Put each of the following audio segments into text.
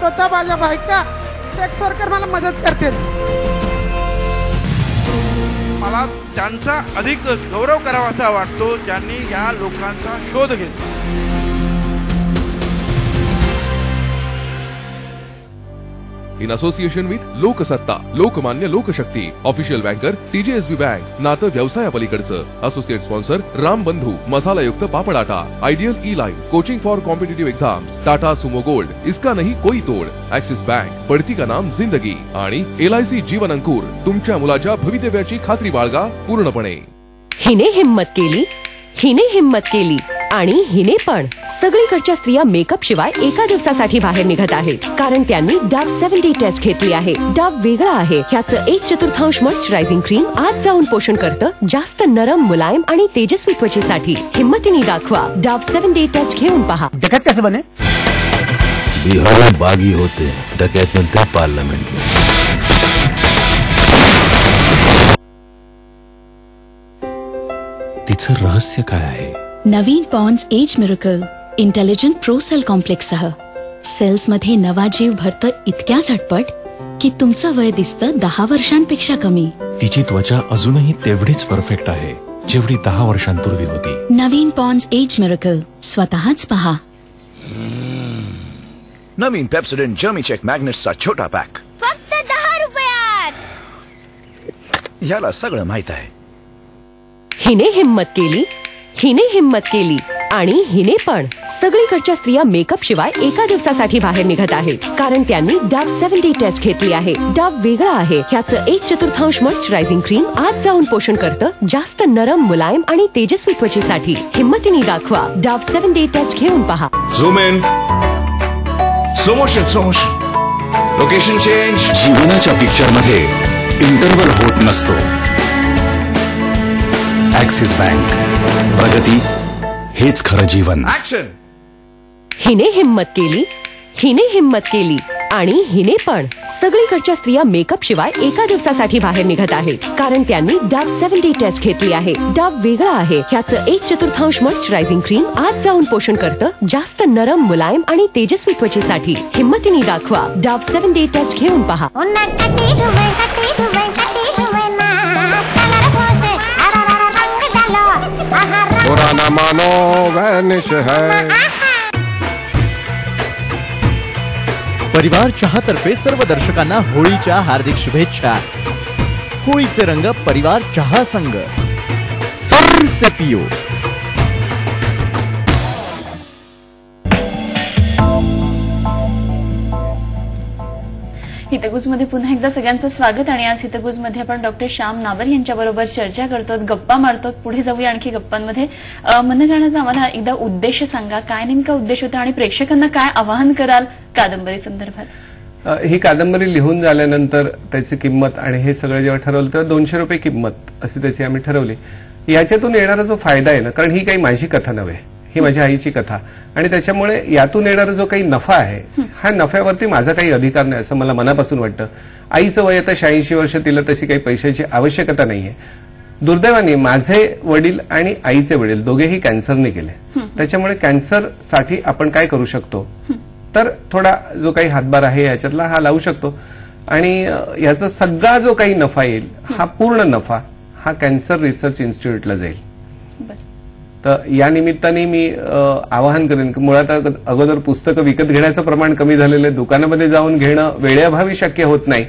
स्वतः माझ्या बायका सेक्स वर्कर मला मदत करतील. मला त्यांचा अधिक गौरव करावासा वाटतो ज्यांनी या लोकांचा शोध घेतला. In association with Loksatta, Lokmanya Lokshakti, official banker TJSB bank, नातं व्यवसायापलीकडचं, असोसिएट स्पॉन्सर राम बंधू, मसालायुक्त पापड आटा, आयडियल E-लाइन, coaching for competitive exams, Tata Sumo gold, इसका नहीं कोई तोड, ऍक्सिस बँक, पडती का नाम जिंदगी आणि LIC जीवन अंकुर. तुमच्या मुलाच्या भवितव्याची खात्री बाळगा पूर्णपणे. हिने हिम्मत केली आणि हिने पण. सगळीकडच्या स्त्रिया मेकअप शिवाय एका दिवसासाठी बाहेर निघत आहेत, कारण त्यांनी डव 7D टेस्ट घेतली आहे. डव वेगळं आहे. ह्याचं 1/4 मॉइश्चरायझिंग क्रीम आज जाऊन पोषण करतं जास्त नरम, मुलायम आणि तेजस्वी त्वचेसाठी. हिम्मतीने दाखवा. डव 7D टेस्ट घेऊन पहा. डकैत कैसे बने? बिहार में बागी होते, डकैत बनते पार्लियामेंट में. तिचं रहस्य काय आहे? नवीन Pond's age miracle intelligent pro cell कॉम्प्लेक्ससह सेल्समध्ये नवा जीव भरतं इतक्या झटपट की तुमचं वय दिसतं 10 वर्षांपेक्षा कमी. तिची त्वचा अजूनही तेवढीच परफेक्ट आहे जेवढी 10 वर्षांपूर्वी होती. नवीन पॉन्ड्स एज मिरेकल स्वतःच पहा. नवीन पेप्सोडेंट जर्मी चेक मॅग्नेट्सचा छोटा पॅक फक्त 10 रुपयात. याला सगळं माहित आहे. हिने हिम्मत केली आणि हिने पण. सगळीकडच्या स्त्रिया मेकअप शिवाय एका दिवसासाठी बाहेर निघत आहेत, कारण त्यांनी डव 7D टेस्ट घेतली आहे. डव वेगळं आहे. ह्याचं 1/4 मॉइश्चरायझिंग क्रीम आज जाऊन पोषण करतं जास्त नरम, मुलायम आणि तेजस्वी त्वचेसाठी. हिम्मतीने दाखवा. डव 7D टेस्ट घेऊन पहा. Zoom in. Slow motion. Location change. जीवनाच्या पिक्चर मध्ये इंटरव्हल होत नसतो. Axis bank. प्रगती हेच खरं जीवन. ऍक्शन. हिने हिम्मत केली आणि हिने पण. सगळीकडच्या स्त्रिया मेकअप शिवाय एका दिवसासाठी बाहेर निघत आहेत, कारण त्यांनी डव 7D टेस्ट घेतली आहे. डव वेगळं आहे. ह्याचं 1/4 मॉइश्चरायझिंग क्रीम आज जाऊन पोषण करतं जास्त नरम, मुलायम आणि तेजस्वी त्वचेसाठी. हिम्मतीने दाखवा. डव 7D टेस्ट घेऊन पहा. पुराना मानो वैनिश है. परिवार चहातर्फे सर्व दर्शकांना होळीच्या हार्दिक शुभेच्छा. होळीचे रंग परिवार चहा संघ. सरसे पियो. हितगुजमध्ये पुन्हा एकदा सगळ्यांचं स्वागत. आणि आज हितगुजमध्ये आपण डॉक्टर श्याम नाबर यांच्याबरोबर चर्चा करतो, गप्पा मारतो. पुढे जाऊया आणखी गप्पांमध्ये. मनगणाचा आम्हाला एकदा उद्देश सांगा, काय नेमका उद्देश होता आणि प्रेक्षकांना काय आवाहन कराल कादंबरी संदर्भात? ही कादंबरी लिहून झाल्यानंतर त्याची किंमत आणि हे सगळं जेव्हा ठरवलं तेव्हा 200 रुपये किंमत अशी त्याची आम्ही ठरवली. याच्यातून येणारा जो फायदा आहे ना, कारण ही काही माझी कथा नव्हे, ही माझ्या आईची कथा, आणि त्याच्यामुळे यातून येणारा जो काही नफा आहे हा नफ्यावरती माझा काही अधिकार नाही असं मला मनापासून वाटतं. आईचं वय आता 86 वर्ष, तिला तशी काही पैशाची आवश्यकता नाहीये. दुर्दैवाने माझे वडील आणि आईचे वडील दोघेही कॅन्सरने गेले. त्याच्यामुळे कॅन्सरसाठी आपण काय करू शकतो, तर थोडा जो काही हातभार आहे याच्यातला हा लावू शकतो. आणि याचा सगळा जो काही नफा येईल हा पूर्ण नफा हा कॅन्सर रिसर्च इन्स्टिट्यूटला जाईल. तर या निमित्ताने मी आवाहन करेन की मुळात अगोदर पुस्तकं विकत घेण्याचं प्रमाण कमी झालेलं आहे, दुकानामध्ये जाऊन घेणं वेळेअभावी शक्य होत नाही.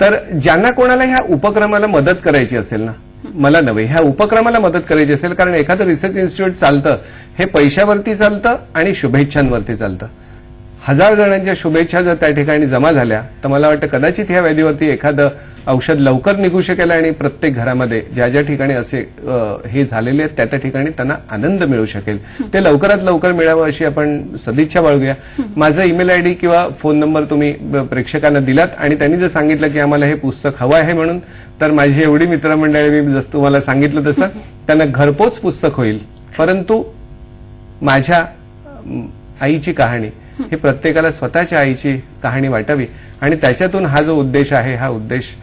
तर ज्यांना कोणाला ह्या उपक्रमाला मदत करायची असेल ना, मला नव्हे, ह्या उपक्रमाला मदत करायची असेल, कारण एखादं रिसर्च इन्स्टिट्यूट चालतं हे पैशावरती चालतं आणि शुभेच्छांवरती चालतं. 1000 जणांच्या शुभेच्छा जर त्या ठिकाणी जमा झाल्या तर मला वाटतं कदाचित ह्या व्याधीवरती एखादं औषध लवकर निघू शकेल आणि प्रत्येक घरामध्ये ज्या ज्या ठिकाणी असे हे झालेले आहेत त्या ठिकाणी त्यांना आनंद मिळू शकेल. ते लवकरात लवकर मिळावं अशी आपण सदिच्छा बाळगूया. माझा ईमेल आयडी किंवा फोन नंबर तुम्ही प्रेक्षकांना दिलात आणि त्यांनी जर सांगितलं की आम्हाला हे पुस्तक हवं आहे म्हणून, तर माझी एवढी मित्रमंडळी मी जसं तुम्हाला सांगितलं तसं त्यांना घरपोच पुस्तक होईल. परंतु माझ्या आईची कहाणी ही प्रत्येकाला स्वतःच्या आईची कहाणी वाटावी आणि त्याच्यातून हा जो उद्देश आहे हा उद्देश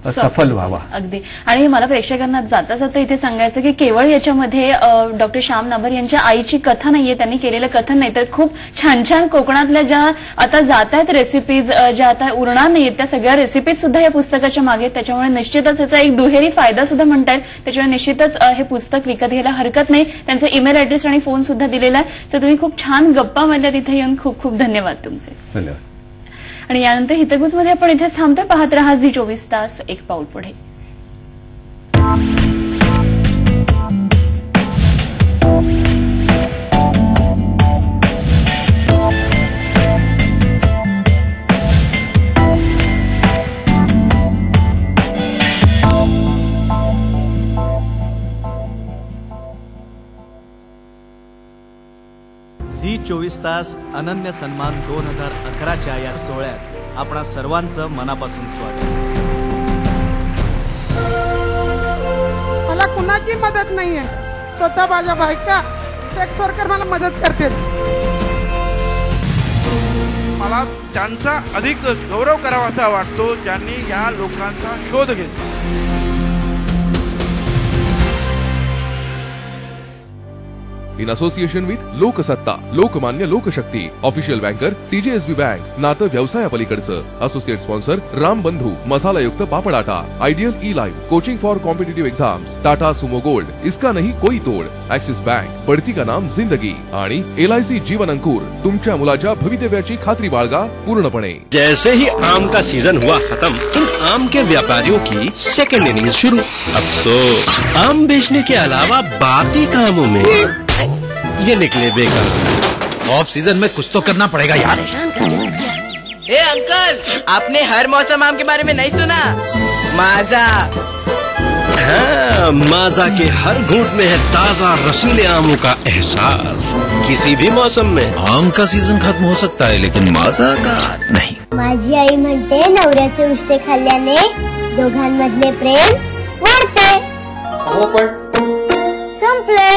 सफल व्हावा. अगदी. आणि मला प्रेक्षकांना जाता जाता इथे सांगायचं की केवळ याच्यामध्ये डॉक्टर श्याम नाबर यांच्या आईची कथा नाहीये, त्यांनी केलेलं कथन नाही, तर खूप छान छान कोकणातल्या ज्या आता जात आहेत रेसिपीज, ज्या आता उरणार नाहीत, त्या सगळ्या रेसिपीज सुद्धा या पुस्तकाच्या मागे. त्याच्यामुळे निश्चितच याचा एक दुहेरी फायदा सुद्धा म्हणता येईल. त्याच्यामुळे निश्चितच हे पुस्तक विकत घ्यायला हरकत नाही. त्यांचा ईमेल ऍड्रेस आणि फोन सुद्धा दिलेला आहे. तर तुम्ही खूप छान गप्पा मारल्या तिथे येऊन. खूप खूप धन्यवाद तुमचे. धन्यवाद. आणि यानंतर हितगुजमध्ये आपण इथेच थांबतोय. पाहत रहा झी24 तास, एक पाऊल पुढे. झी24 तास अनन्य सन्मान 2011च्या या सोहळ्यात आपणा सर्वांचं मनापासून स्वागत. मला कुणाची मदत नाहीये, स्वतः माझ्या बायका सेक्स वर्कर मला मदत करतील. मला त्यांचा अधिक गौरव करावासा वाटतो ज्यांनी या लोकांचा शोध घेतला. In association with Loksatta, Lokmanya Lokshakti, official banker TJSB bank, नातं व्यवसायापलीकडचं. असोसिएट स्पॉन्सर राम बंधू मसालायुक्त पापड आटा, आयडियल ई-लाइफ, coaching for competitive exams, Tata Sumo gold, इसका नहीं कोई तोड, ऍक्सिस बँक, बढ़ती का नाम जिंदगी आणि LIC जीवन अंकुर. तुमच्या मुलाच्या भवितव्याची खात्री बाळगा पूर्णपणे. जैसे ही आम का सीजन हुआ खत्म, इन आम के व्यापारियों की सेकेंड इनिंग शुरू. अब तो आम बेचने के अलावा बाकी कामों में ये निकले बेकार. ऑफ सीजन में कुछ तो करना पड़ेगा यार. ए अंकल, आपने हर मौसम आम के बारे में नहीं सुना? माजा. हाँ, माजा के हर घूंट में है ताजा रसीले आमों का एहसास. किसी भी मौसम में आम का सीजन खत्म हो सकता है, लेकिन माजा का नहीं. माझी आई म्हणते नवऱ्याचे उष्टे खाल्ल्याने दोघांमधले प्रेम वाढते. हो पण संपले.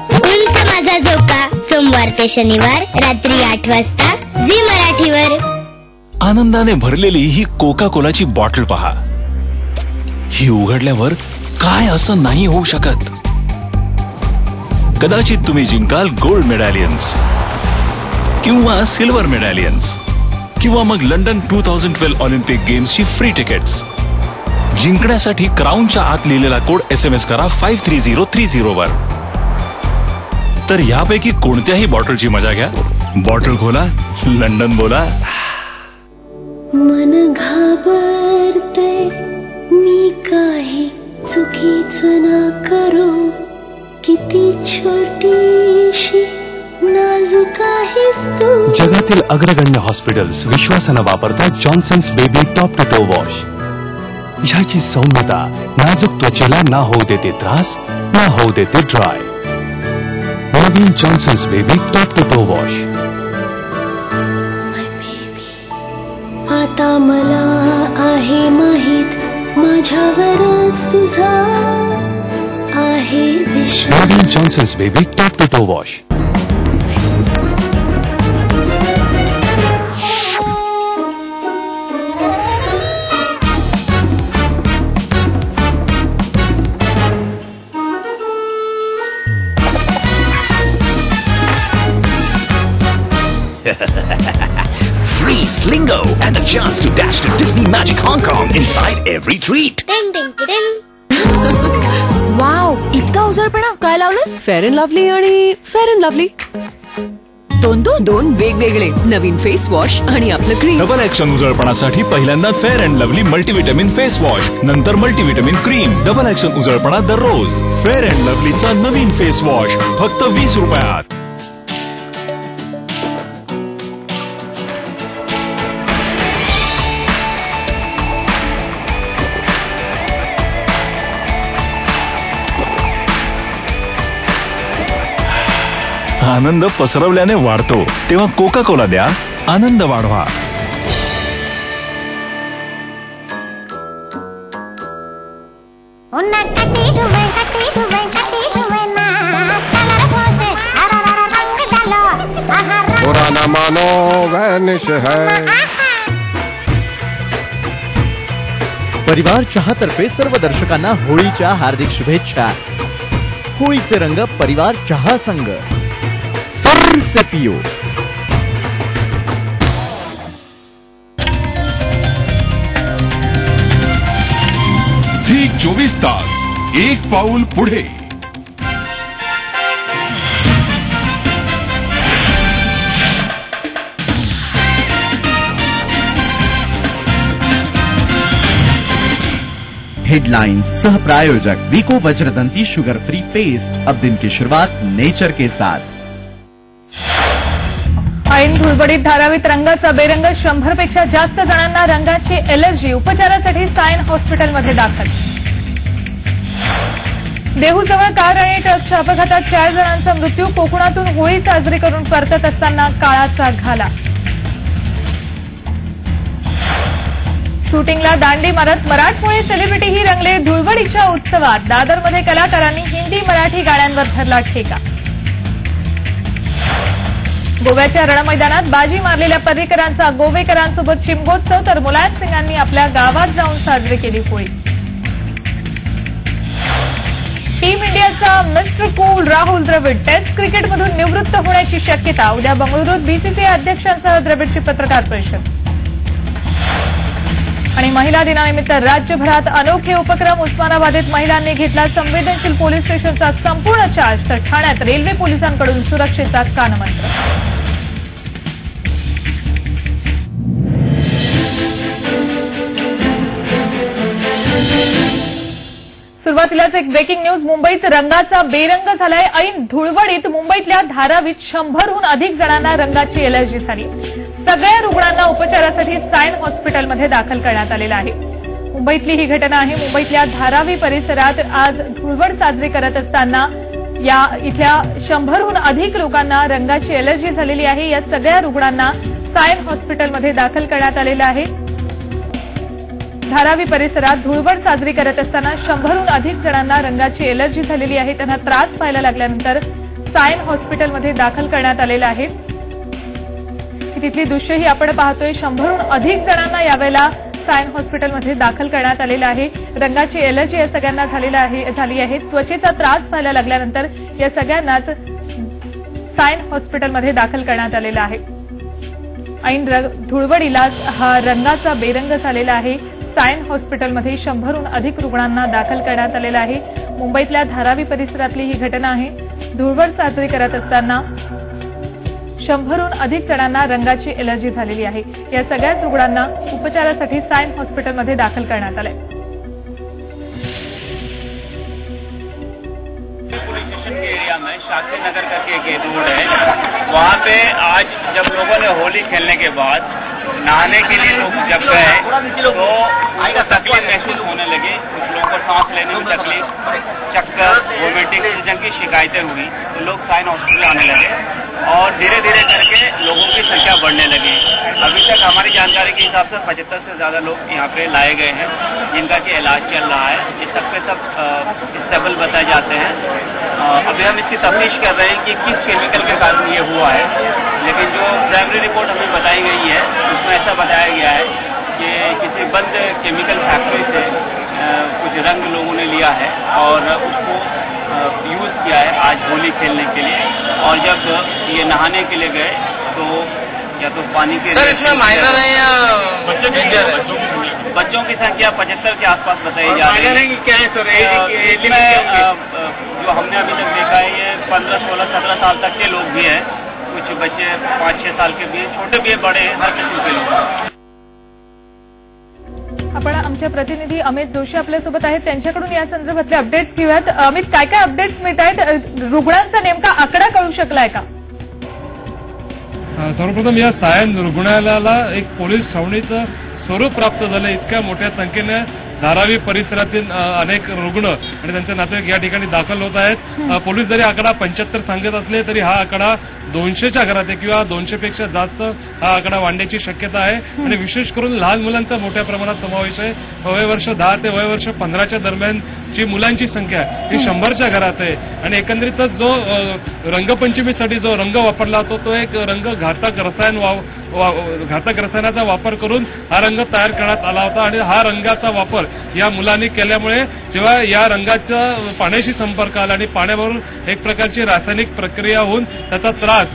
स्कूलचा माझा झोका सोमवार ते शनिवार रात्री 8 वाजता झी मराठीवर. आनंदाने भरलेली ही कोका कोलाची बॉटल पहा. ही उघडल्यावर काय असं नाही होऊ शकत. कदाचित तुम्ही जिंकाल गोल्ड मेडॅलियन्स किंवा सिल्वर मेडॅलियन्स किंवा मग लंडन 2012 ऑलिम्पिक गेम्सची फ्री तिकीट्स. जिंकण्यासाठी क्राऊनच्या आत लिहिलेला कोड SMS करा 53030 वर. तर यापैकी कोणत्याही बॉटलची मजा घ्या. बॉटल खोला, लंडन बोला. मन घाबरते मी काही चुकीचं ना करू. किती छोटीशी नाजूक आहेस तू. जगातील अग्रगण्य हॉस्पिटल्स विश्वासानं वापरतात Johnson's baby top to toe wash. ह्याची सौम्यता नाजूक त्वचेला ना होऊ देते त्रास, ना होऊ देते ड्राय. नवीन Johnson's baby top to toe wash. आता मला आहे माहीत माझ्यावरच तुझा आहे विश्वास. नवीन Johnson's baby top to toe wash. Free Slingo and a chance to dash to Disney Magic Hong Kong inside every treat. टिंग टिंग टिंग. वाव, इतका उजळपणा. काय लावलंस? फेअर अँड लव्हली आणि फेअर अँड लव्हली. दोन वेगवेगळे नवीन फेस वॉश आणि आपलं क्रीम. डबल ऍक्शन उजळपणासाठी पहिल्यांदा fair and lovely multivitamin face wash, नंतर मल्टीव्हिटॅमिन क्रीम. डबल ऍक्शन उजळपणा दररोज. फेअर अँड लव्हलीचा नवीन फेस वॉश फक्त 20 रुपयात. आनंद पसरवल्याने वाढतो, तेव्हा कोका कोला द्या, आनंद वाढवा. बुरा न मानो वैनिश है. परिवार चहातर्फे सर्व दर्शकांना होळीच्या हार्दिक शुभेच्छा. होळीचे रंग परिवार चहा संघ सरसे पियो. झी 24 तास एक पाऊल पुढे. हेडलाइंस सह प्रायोजक वीको वज्रदंती शुगर फ्री पेस्ट. अब दिन की शुरुआत नेचर के साथ. ऐन धुळवडीत धारावीत रंगाचा बेरंग. 100 पेक्षा जास्त जणांना रंगाची एलर्जी. उपचारासाठी सायन हॉस्पिटलमध्ये दाखल. देहूजवळ कार आणि ट्रकच्या अपघातात 4 जणांचा मृत्यू. कोकणातून होळी साजरी करून परतत असताना काळाचा घाला. शूटिंगला दांडी मारत मराठमोळी सेलिब्रिटीही रंगले धुळवडीच्या उत्सवात. दादरमध्ये कलाकारांनी हिंदी मराठी गाण्यांवर धरला ठेका. गोव्याच्या रणमैदानात बाजी मारलेल्या पर्रीकरांचा गोवेकरांसोबत चिमगोत्सव. तर मुलायम सिंगांनी आपल्या गावात जाऊन साजरी केली होळी. टीम इंडियाचा mister cool Rahul Dravid test क्रिकेटमधून निवृत्त होण्याची शक्यता. उद्या बंगळुरूत बीसीसीआय अध्यक्षांसह द्रविडची पत्रकार परिषद. आणि महिला दिनानिमित्त राज्यभरात अनोखे उपक्रम. उस्मानाबादेत महिलांनी घेतला संवेदनशील पोलीस स्टेशनचा संपूर्ण चार्ज. तर ठाण्यात रेल्वे पोलिसांकडून सुरक्षेचा कानमंत्र. सुरुवातीलाच एक ब्रेकिंग न्यूज. मुंबईत रंगाचा बेरंग झालाय. ऐन धुळवडीत मुंबईतल्या धारावीत 100हून अधिक जणांना रंगाची एलर्जी झाली. सगळ्या रुग्णांना उपचारासाठी सायन हॉस्पिटलमध्ये दाखल करण्यात आलेलं आहे. मुंबईतली ही घटना आहे. मुंबईतल्या धारावी परिसरात आज धुळवड साजरी करत असताना या इथल्या 100हून अधिक लोकांना रंगाची एलर्जी झालेली आहे. या सगळ्या रुग्णांना सायन हॉस्पिटलमध्ये दाखल करण्यात आलेलं आहे. धारावी परिसरात धुळवड साजरी करत असताना 100हून अधिक जणांना रंगाची एलर्जी झालेली आहे. त्यांना त्रास व्हायला लागल्यानंतर सायन हॉस्पिटलमध्ये दाखल करण्यात आलेलं आहे. तिथली दृश्यही आपण पाहतोय. 100हून अधिक जणांना यावेळेला सायन हॉस्पिटलमध्ये दाखल करण्यात आलेलं आहे. रंगाची एलर्जी या सगळ्यांना झाली आहे. त्वचेचा त्रास व्हायला लागल्यानंतर या सगळ्यांनाच सायन हॉस्पिटलमध्ये दाखल करण्यात आलेलं आहे. ऐन धुळवडीला हा रंगाचा बेरंग झालेला आहे. सायन हॉस्पिटलमध्ये 100हून अधिक रुग्णांना दाखल करण्यात आलेलं आहे. मुंबईतल्या धारावी परिसरातली ही घटना आहे. धुळवड साजरी करत असताना 100हून अधिक जणांना रंगाची एलर्जी झालेली आहे. या सगळ्याच रुग्णांना उपचारासाठी सायन हॉस्पिटलमध्ये दाखल करण्यात आलंय. पुलिस स्टेशन के एरिया में शास्त्री नगर करके एक रोड है. वहाँ पे आज जब लोगों ने होली खेलने के बाद नहाने के लिए लोग जब गए तो उनको तकलीफ महसूस होने लगी. कुछ लोगों को सांस लेने में तकलीफ, चक्कर, वोमिटिंग इस जंग की शिकायतें हुई. तो लोग साइन हॉस्पिटल आने लगे और धीरे धीरे करके लोगों की संख्या बढ़ने लगी. अभी तक हमारी जानकारी के हिसाब से 75 से ज्यादा लोग यहाँ पे लाए गए हैं जिनका कि इलाज चल रहा है. ये सब के सब स्टेबल बताए जाते हैं. अभी हम इसकी तफ्तीश कर रहे हैं कि किस केमिकल के कारण ये हुआ है. लेकिन जो प्राइमरी रिपोर्ट हमें बताई गई है उसमें ऐसा बताया गया है कि किसी बंद केमिकल फैक्ट्री से कुछ रंग लोगों ने लिया है और उसको यूज किया है आज होली खेलने के लिए. और जब ये नहाने के लिए गए तो या तो पानी के सर इसमें माइनर है या बच्चों की संख्या 75 के आसपास बताई जा रही है. क्या है सर? इसमें जो हमने अभी तक देखा है ये 15, 16, 17 साल तक के लोग भी हैं. कुछ बच्चे 5-6 साल के भी, छोटे भी बड़े, हर किस्म के लोग. आपण आमचे प्रतिनिधी अमित जोशी आपल्यासोबत आहेत. त्यांच्याकडून या संदर्भातले अपडेट्स घेऊयात. अमित, काय काय अपडेट्स मिळत आहेत? रुग्णांचा नेमका आकडा कळू शकलाय का? सर्वप्रथम या सायन रुग्णालयाला एक पोलीस छावणीचं स्वरूप प्राप्त झालं. इतक्या मोठ्या संख्येनं धारावी परिसरातील अनेक रुग्ण आणि त्यांचे नातेवाईक या ठिकाणी दाखल होत आहेत. पोलीस जरी आकडा 75 सांगत असले तरी हा आकडा 200च्या घरात आहे किंवा 200पेक्षा जास्त हा आकडा वाढण्याची शक्यता आहे. आणि विशेष करून लहान मुलांचा मोठ्या प्रमाणात समावेश आहे. वयवर्ष 10 ते वयवर्ष 15च्या दरम्यानची मुलांची संख्या ही 100च्या घरात आहे. आणि एकंदरीतच जो रंगपंचमीसाठी जो रंग वापरला होता तो एक रंग घातक रसायनाचा वापर करून हा रंग तयार करण्यात आला होता. आणि हा रंगाचा वापर या मुलांनी केल्यामुळे जेव्हा या रंगाच्या पाण्याशी संपर्क आला आणि पाण्यावरून एक प्रकारची रासायनिक प्रक्रिया होऊन त्याचा त्रास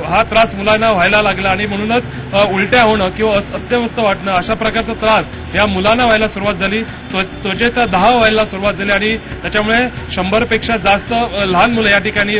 हा त्रास मुलांना व्हायला लागला आणि म्हणूनच उलट्या होणं किंवा अस्तव्यस्त वाटणं अशा प्रकारचा त्रास या मुलांना व्हायला सुरुवात झाली. त्वचेचा दाह व्हायला सुरुवात झाली आणि त्याच्यामुळे 100 पेक्षा जास्त लहान मुलं या ठिकाणी